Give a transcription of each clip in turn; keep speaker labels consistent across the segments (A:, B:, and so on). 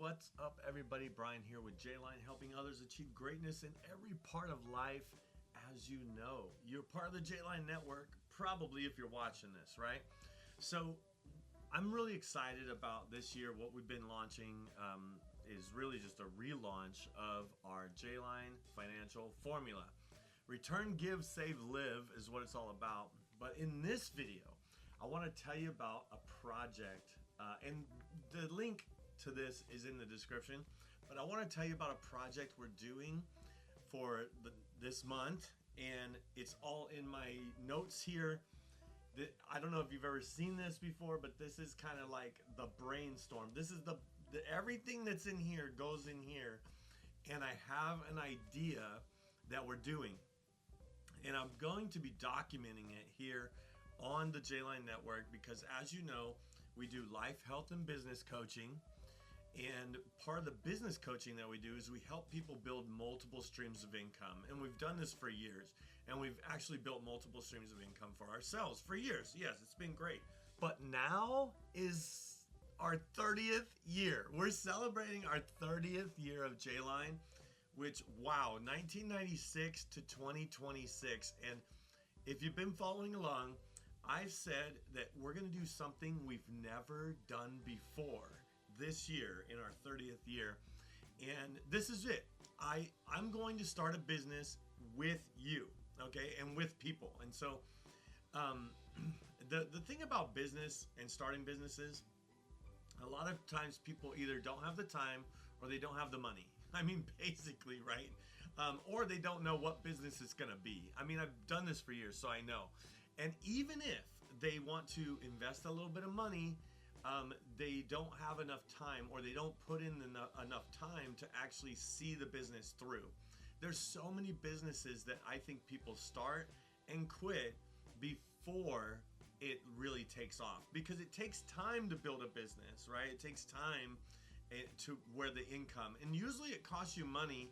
A: What's up, everybody? Brian here with J-Line, helping others achieve greatness in every part of life. As you know, you're part of the J-Line network, probably if you're watching this, right? So I'm really excited about this year. What we've been launching is really just a relaunch of our J-Line financial formula. Return, give, save, live is what it's all about. But in this video, I want to tell you about a project, and the link to this is in the description, but I want to tell you about a project we're doing for this month, and it's all in my notes here. I don't know if you've ever seen this before, but this is kind of like the brainstorm. This is the everything that's in here goes in here, and I have an idea that we're doing, and I'm going to be documenting it here on the J-Line network because, as you know, we do life, health, and business coaching. And part of the business coaching that we do is we help people build multiple streams of income. And we've done this for years. And we've actually built multiple streams of income for ourselves for years. Yes, it's been great. But now is our 30th year. We're celebrating our 30th year of J-Line, which, wow, 1996 to 2026. And if you've been following along, I've said that we're going to do something we've never done before this year in our 30th year, and this is it. I'm going to start a business with you, okay, and with people. And so the thing about business and starting businesses, a lot of times people either don't have the time or they don't have the money. I mean, basically, right? Or they don't know what business it's gonna be. I mean, I've done this for years, so I know. And even if they want to invest a little bit of money, they don't have enough time, or they don't put in enough time to actually see the business through. There's so many businesses that I think people start and quit before it really takes off, because it takes time to build a business, right? It takes time to where the income, and usually it costs you money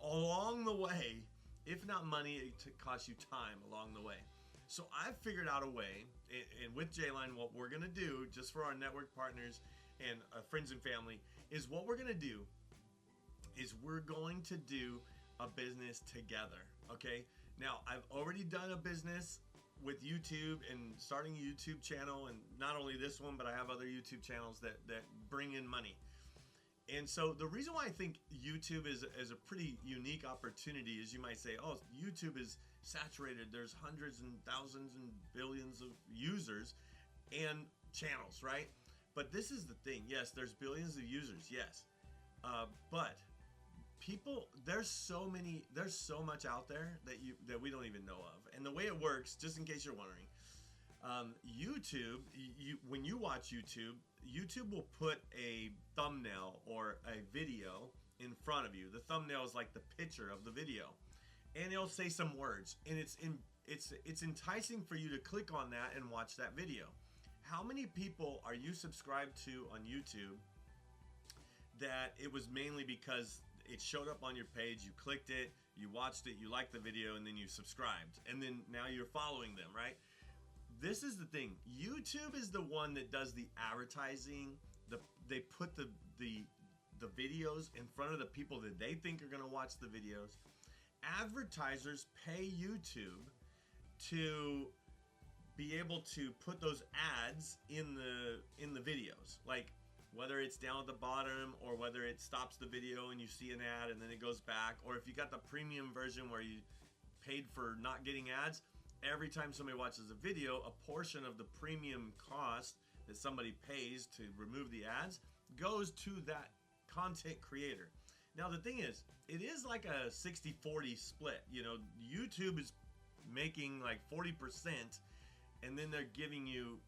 A: along the way. If not money, it costs you time along the way. So I've figured out a way, and with J-Line, what we're going to do, just for our network partners and friends and family, is what we're going to do is we're going to do a business together, okay? Now, I've already done a business with YouTube and starting a YouTube channel, and not only this one, but I have other YouTube channels that bring in money. And so the reason why I think YouTube is a pretty unique opportunity is, you might say, oh, YouTube is saturated. There's hundreds and thousands and billions of users and channels, right? But this is the thing. Yes, there's billions of users. Yes. But people, there's so much out there that we don't even know of. And the way it works, just in case you're wondering, YouTube, when you watch YouTube will put a thumbnail or a video in front of you. The thumbnail is like the picture of the video, and it'll say some words, and it's enticing for you to click on that and watch that video. How many people are you subscribed to on YouTube that it was mainly because it showed up on your page, you clicked it, you watched it, you liked the video, and then you subscribed, and then now you're following them, right? This is the thing. YouTube is the one that does the advertising. They put the videos in front of the people that they think are going to watch the videos. Advertisers pay YouTube to be able to put those ads in the videos, like whether it's down at the bottom or whether it stops the video and you see an ad and then it goes back, or if you got the premium version where you paid for not getting ads. Every time somebody watches a video, a portion of the premium cost that somebody pays to remove the ads goes to that content creator. Now, the thing is, it is like a 60-40 split. You know, YouTube is making like 40%, and then they're giving you,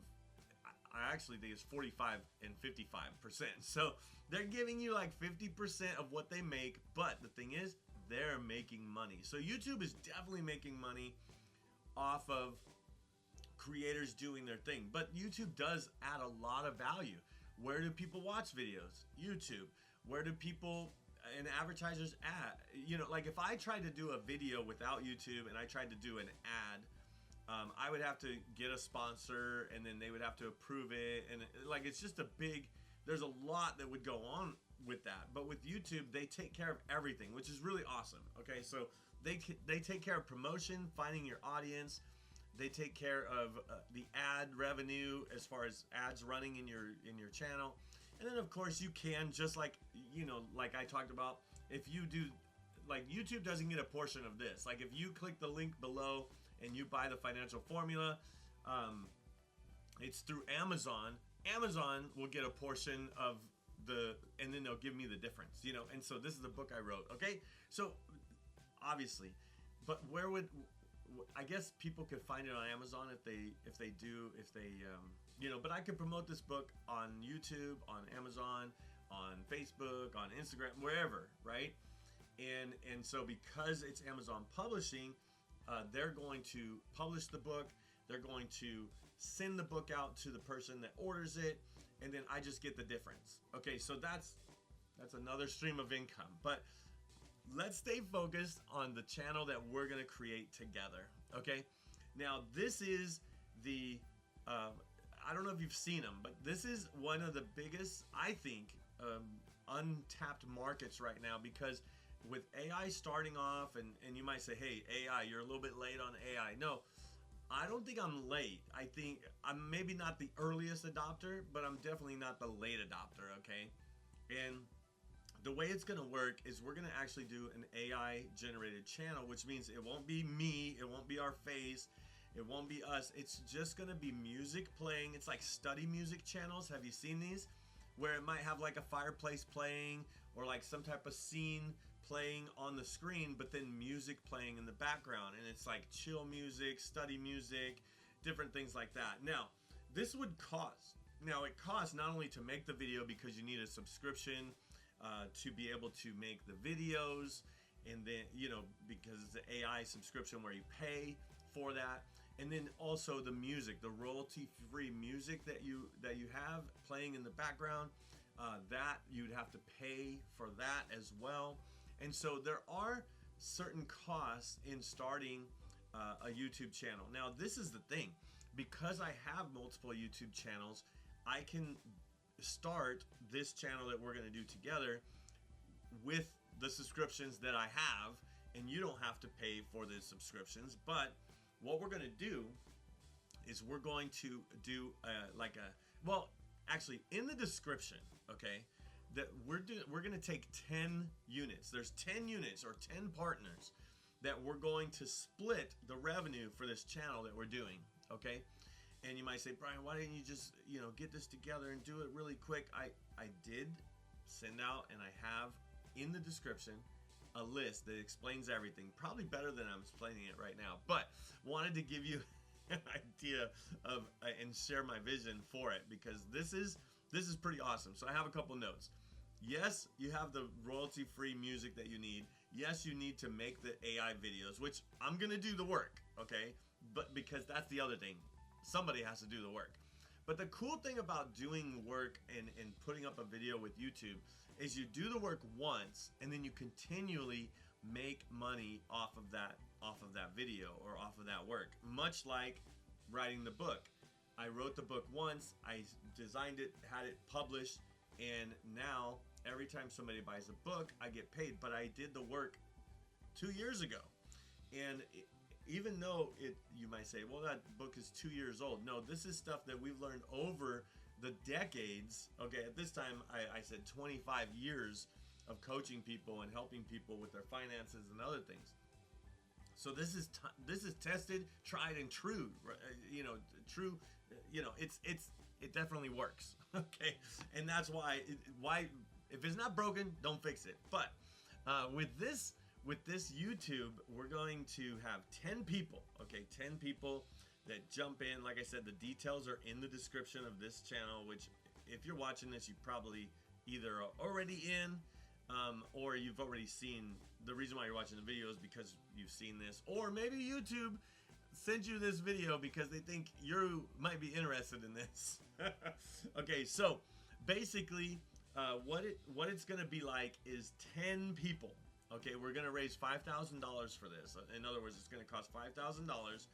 A: I actually think it's 45 and 55%. So they're giving you like 50% of what they make, but the thing is, they're making money. So YouTube is definitely making money off of creators doing their thing. But YouTube does add a lot of value. Where do people watch videos? YouTube. Where do people and advertisers add? You know, like if I tried to do a video without YouTube and I tried to do an ad, I would have to get a sponsor, and then they would have to approve it, and like it's just a big, there's a lot that would go on with that. But with YouTube, they take care of everything, which is really awesome. Okay, so they take care of promotion, finding your audience. They take care of the ad revenue as far as ads running in your channel. And then of course you can, just like, you know, like I talked about, if you do, like, YouTube doesn't get a portion of this. Like if you click the link below and you buy the financial formula, it's through Amazon. Amazon will get a portion of and then they'll give me the difference, you know. And so this is the book I wrote. Okay, so obviously, but where would, I guess people could find it on Amazon if they you know, but I could promote this book on YouTube, on Amazon, on Facebook, on Instagram, wherever, right? And so because it's Amazon publishing, they're going to publish the book. They're going to send the book out to the person that orders it, and then I just get the difference. Okay, so that's another stream of income. But let's stay focused on the channel that we're gonna create together. Okay, now this is the I don't know if you've seen them, but this is one of the biggest, I think, untapped markets right now, because with AI starting off, and you might say, hey, AI, you're a little bit late on AI. No, I don't think I'm late. I think I'm maybe not the earliest adopter, but I'm definitely not the late adopter, okay? And the way it's gonna work is we're gonna actually do an AI generated channel, which means it won't be me, it won't be our face, it won't be us. It's just gonna be music playing. It's like study music channels. Have you seen these? Where it might have like a fireplace playing, or like some type of scene playing on the screen, but then music playing in the background, and it's like chill music, study music, different things like that. Now, this would cost. Now, it costs not only to make the video, because you need a subscription to be able to make the videos, and then, you know, because it's an AI subscription where you pay for that, and then also the music, the royalty-free music that you have playing in the background, that you'd have to pay for that as well. And so there are certain costs in starting a YouTube channel. Now, this is the thing. Because I have multiple YouTube channels, I can start this channel that we're going to do together with the subscriptions that I have, and you don't have to pay for the subscriptions. But what we're going to do is we're going to do well, actually, in the description, okay, that we're going to take 10 units. There's 10 units or 10 partners that we're going to split the revenue for this channel that we're doing, okay? And you might say, Brian, why didn't you just, you know, get this together and do it really quick? I did send out, and I have in the description a list that explains everything, probably better than I'm explaining it right now, but wanted to give you an idea of and share my vision for it, because this is pretty awesome. So I have a couple notes. Yes, you have the royalty-free music that you need. Yes, you need to make the AI videos, which I'm gonna do the work, okay? But because that's the other thing, somebody has to do the work. But the cool thing about doing work and putting up a video with YouTube is you do the work once, and then you continually make money off of that video or off of that work. Much like writing the book. I wrote the book once, I designed it, had it published, and now every time somebody buys a book, I get paid. But I did the work 2 years ago. And even though you might say, well, that book is 2 years old. No, this is stuff that we've learned over the decades. Okay, at this time, I said 25 years of coaching people and helping people with their finances and other things. So this is tested, tried, and true. You know, true. You know, it definitely works. Okay, and that's why if it's not broken, don't fix it. But with this YouTube, we're going to have 10 people. Okay, 10 people that jump in. Like I said, the details are in the description of this channel, which if you're watching this, you probably either are already in or you've already seen. The reason why you're watching the video is because you've seen this, or maybe YouTube sent you this video because they think you might be interested in this. Okay, so basically what it's gonna be like is 10 people. Okay, we're gonna raise $5,000 for this. In other words, it's gonna cost $5,000.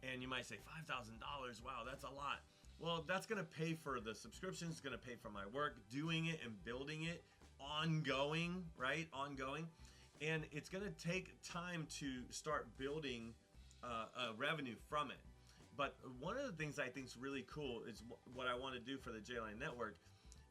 A: And you might say, $5,000, wow, that's a lot. Well, that's gonna pay for the subscriptions, it's gonna pay for my work, doing it and building it ongoing, right? Ongoing. And it's going to take time to start building revenue from it. But one of the things I think is really cool is what I want to do for the J-Line Network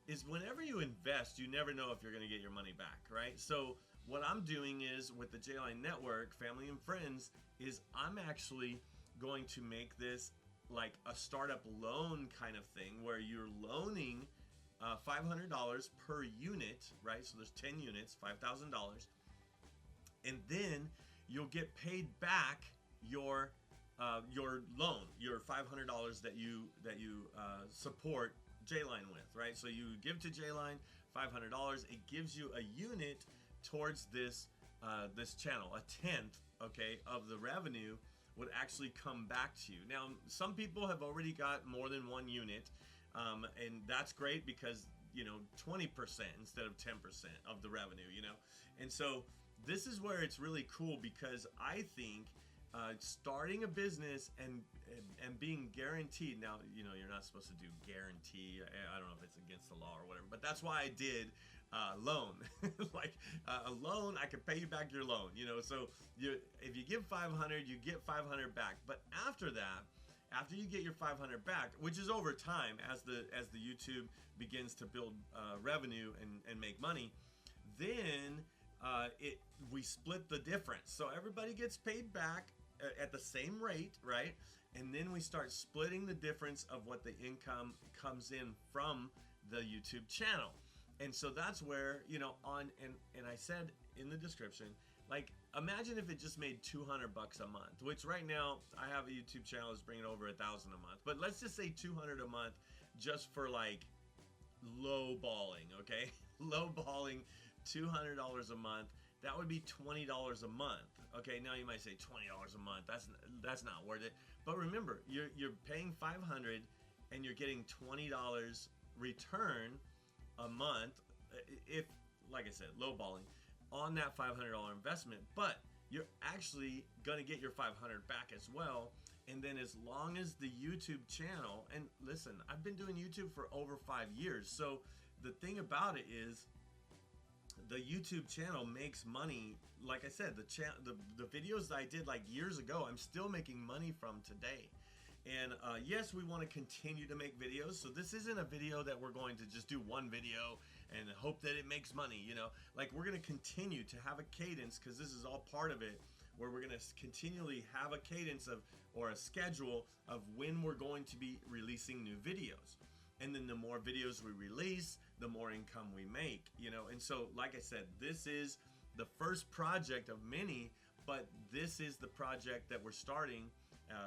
A: is whenever you invest, you never know if you're going to get your money back, right? So what I'm doing is with the J-Line Network, family and friends, is I'm actually going to make this like a startup loan kind of thing where you're loaning $500 per unit, right? So there's 10 units, $5,000. And then you'll get paid back your loan, your $500 that you support J-Line with, right? So you give to J-Line $500. It gives you a unit towards this channel. A tenth, okay, of the revenue would actually come back to you. Now, some people have already got more than one unit, and that's great because 20% instead of 10% of the revenue, and so this is where it's really cool because I think starting a business and being guaranteed. Now, you're not supposed to do guarantee. I don't know if it's against the law or whatever, but that's why I did loan. Like a loan, I can pay you back your loan. So if you give 500, you get 500 back. But after that, after you get your 500 back, which is over time as the YouTube begins to build revenue and make money, then we split the difference. So everybody gets paid back at the same rate, right? And then we start splitting the difference of what the income comes in from the YouTube channel. And so that's where, and I said in the description, like, imagine if it just made $200 a month, which right now I have a YouTube channel that's bringing over $1,000 a month. But let's just say $200 a month just for like low balling, okay? Low balling, $200 a month. That would be $20 a month. Okay, now you might say $20 a month. That's not worth it. But remember, you're paying $500 and you're getting $20 return a month. If, like I said, low balling on that $500 investment, but you're actually gonna get your 500 back as well. And then as long as the YouTube channel, and listen, I've been doing YouTube for over 5 years. So the thing about it is, the YouTube channel makes money. Like I said, the videos that I did like years ago, I'm still making money from today. And yes, we want to continue to make videos. So this isn't a video that we're going to just do one video and hope that it makes money. Like we're going to continue to have a cadence, because this is all part of it, where we're going to continually have a cadence or a schedule of when we're going to be releasing new videos. And then the more videos we release, the more income we make, And so, like I said, this is the first project of many, but this is the project that we're starting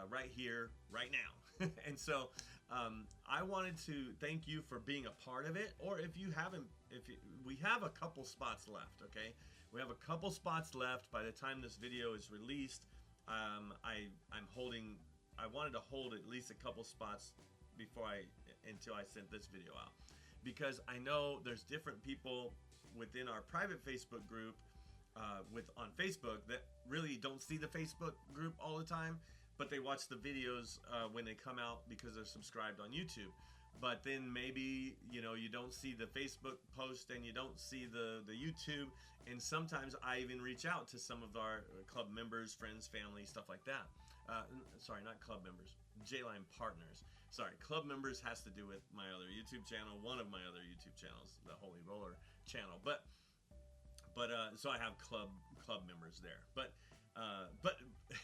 A: right here, right now. And so I wanted to thank you for being a part of it. Or if you haven't, we have a couple spots left, okay? We have a couple spots left by the time this video is released. I wanted to hold at least a couple spots until I sent this video out, because I know there's different people within our private Facebook group on Facebook that really don't see the Facebook group all the time, but they watch the videos when they come out because they're subscribed on YouTube. But then maybe you don't see the Facebook post and you don't see the YouTube, and sometimes I even reach out to some of our club members, friends, family, stuff like that. Sorry, not club members, J-Line partners. Sorry, club members has to do with my other YouTube channel, one of my other YouTube channels, the Holy Roller channel. But so I have club members there, but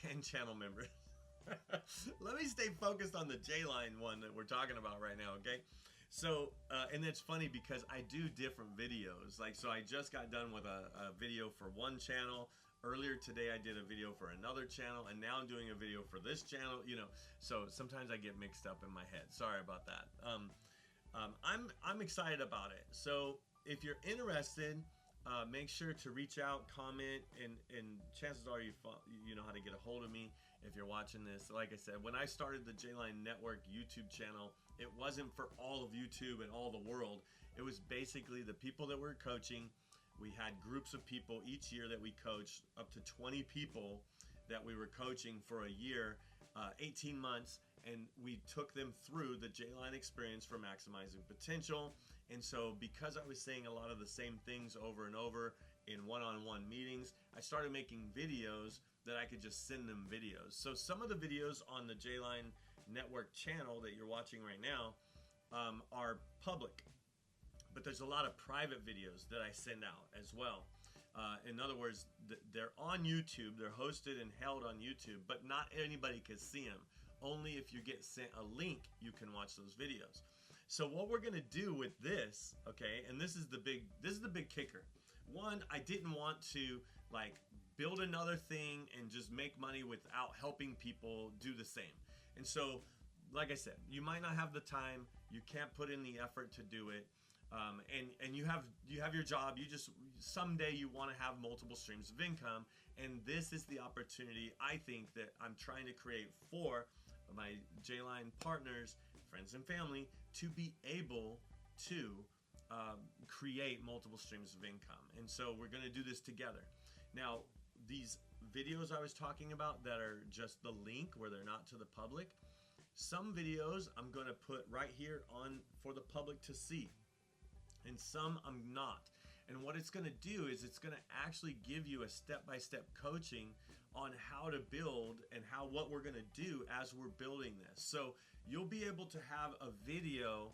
A: and channel members. Let me stay focused on the J-Line one that we're talking about right now, okay? So, and it's funny because I do different videos. Like, so I just got done with a video for one channel. Earlier today, I did a video for another channel, and now I'm doing a video for this channel. So sometimes I get mixed up in my head. Sorry about that. I'm excited about it. So if you're interested, make sure to reach out, comment, and chances are you know how to get a hold of me if you're watching this. Like I said, when I started the J-Line Network YouTube channel, it wasn't for all of YouTube and all the world. It was basically the people that we're coaching. We had groups of people each year that we coached, up to 20 people that we were coaching for a year, 18 months, and we took them through the J-Line experience for maximizing potential. And so because I was saying a lot of the same things over and over in one-on-one meetings, I started making videos that I could just send them videos. So some of the videos on the J-Line Network channel that you're watching right now are public, but there's a lot of private videos that I send out as well. In other words, they're on YouTube, they're hosted and held on YouTube, but not anybody can see them. Only if you get sent a link, you can watch those videos. So what we're gonna do with this, okay, and this is the big kicker. One, I didn't want to like build another thing and just make money without helping people do the same. And so, like I said, you might not have the time, you can't put in the effort to do it, and you have your job. You just someday you want to have multiple streams of income, and this is the opportunity I think that I'm trying to create for my J-Line partners, friends and family, to be able to create multiple streams of income. And so we're going to do this together. Now, these videos I was talking about that are just the link where they're not to the public, some videos I'm going to put right here on for the public to see, and some I'm not. And what it's going to do is it's going to actually give you a step-by-step coaching on how to build and what we're going to do as we're building this. So you'll be able to have a video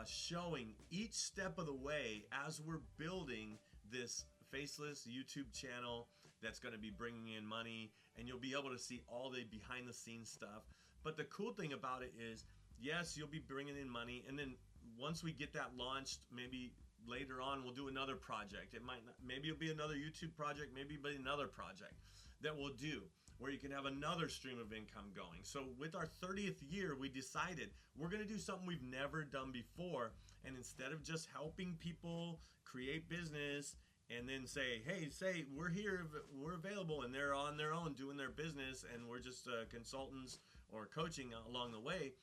A: showing each step of the way as we're building this faceless YouTube channel that's going to be bringing in money, and you'll be able to see all the behind the scenes stuff. But the cool thing about it is, yes, you'll be bringing in money, and then once we get that launched, maybe later on we'll do another project. It might not, maybe it'll be another YouTube project, maybe it'll be another project that we'll do where you can have another stream of income going. So with our 30th year, we decided we're going to do something we've never done before. And instead of just helping people create business and then say, hey, we're here, we're available, and they're on their own doing their business, and we're just consultants or coaching along the way,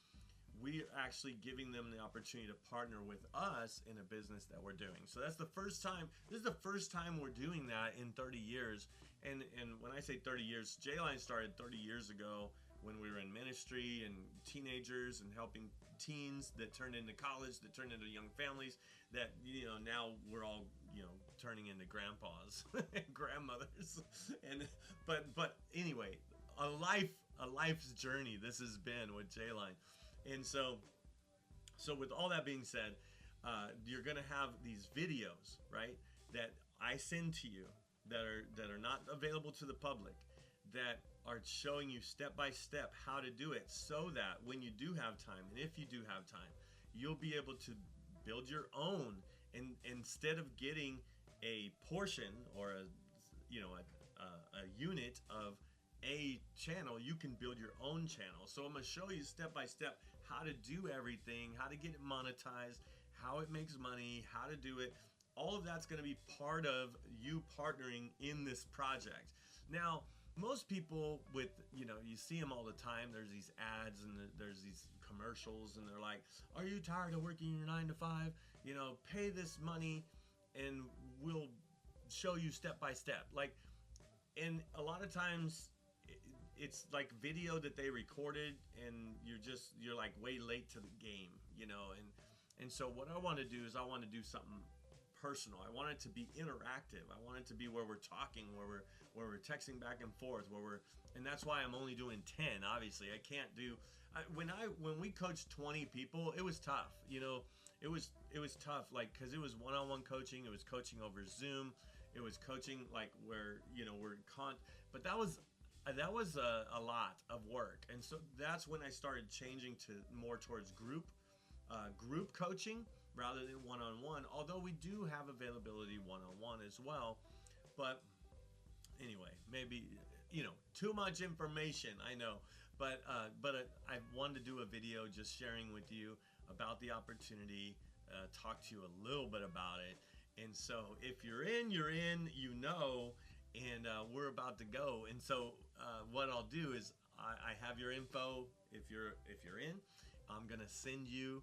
A: we're actually giving them the opportunity to partner with us in a business that we're doing. So that's the first time. This is the first time we're doing that in 30 years. And when I say 30 years, J-Line started 30 years ago when we were in ministry and teenagers and helping teens that turned into college, that turned into young families, that, you know, now we're all, you know, turning into grandpas and grandmothers. And but anyway, a life's journey this has been with J-Line. And so with all that being said, you're gonna have these videos, right, that I send to you that are not available to the public, that are showing you step by step how to do it, so that when you do have time, and if you do have time, you'll be able to build your own. And instead of getting a portion or a unit of a channel, you can build your own channel. So I'm going to show you step by step how to do everything, how to get it monetized, how it makes money, how to do it. All of that's going to be part of you partnering in this project. Now, most people with, you know, you see them all the time. There's these ads and there's these commercials, and they're like, are you tired of working your 9 to 5? You know, pay this money and we'll show you step by step. Like, and a lot of times it's like video that they recorded, and you're like way late to the game, you know. And so what I want to do is I want to do something personal. I want it to be interactive. I want it to be where we're talking, where we're texting back and forth, and that's why I'm only doing 10. Obviously, I can't do. When we coached 20 people, it was tough. You know, it was tough, like, because it was one-on-one coaching. It was coaching over Zoom. It was coaching like where, you know, but that was a lot of work. And so that's when I started changing to more towards group coaching rather than one-on-one, although we do have availability one-on-one as well. But anyway, maybe, you know, too much information, I know, but I wanted to do a video just sharing with you about the opportunity, talk to you a little bit about it. And so if you're in, you know, and we're about to go. And so what I'll do is I have your info. If you're in, I'm gonna send you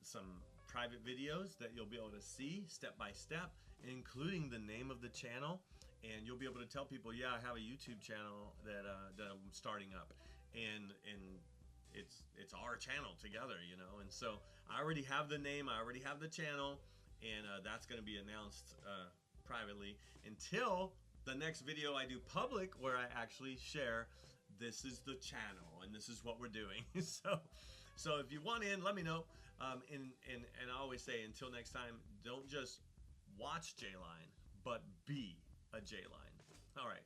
A: some private videos that you'll be able to see step by step, including the name of the channel, and you'll be able to tell people, yeah, I have a YouTube channel that I'm starting up, and it's our channel together, you know. And so I already have the name, I already have the channel, and that's going to be announced privately until the next video I do public, where I actually share this is the channel and this is what we're doing. So if you want in, let me know. And I always say, until next time, don't just watch J-Line, but be a J-Line. All right.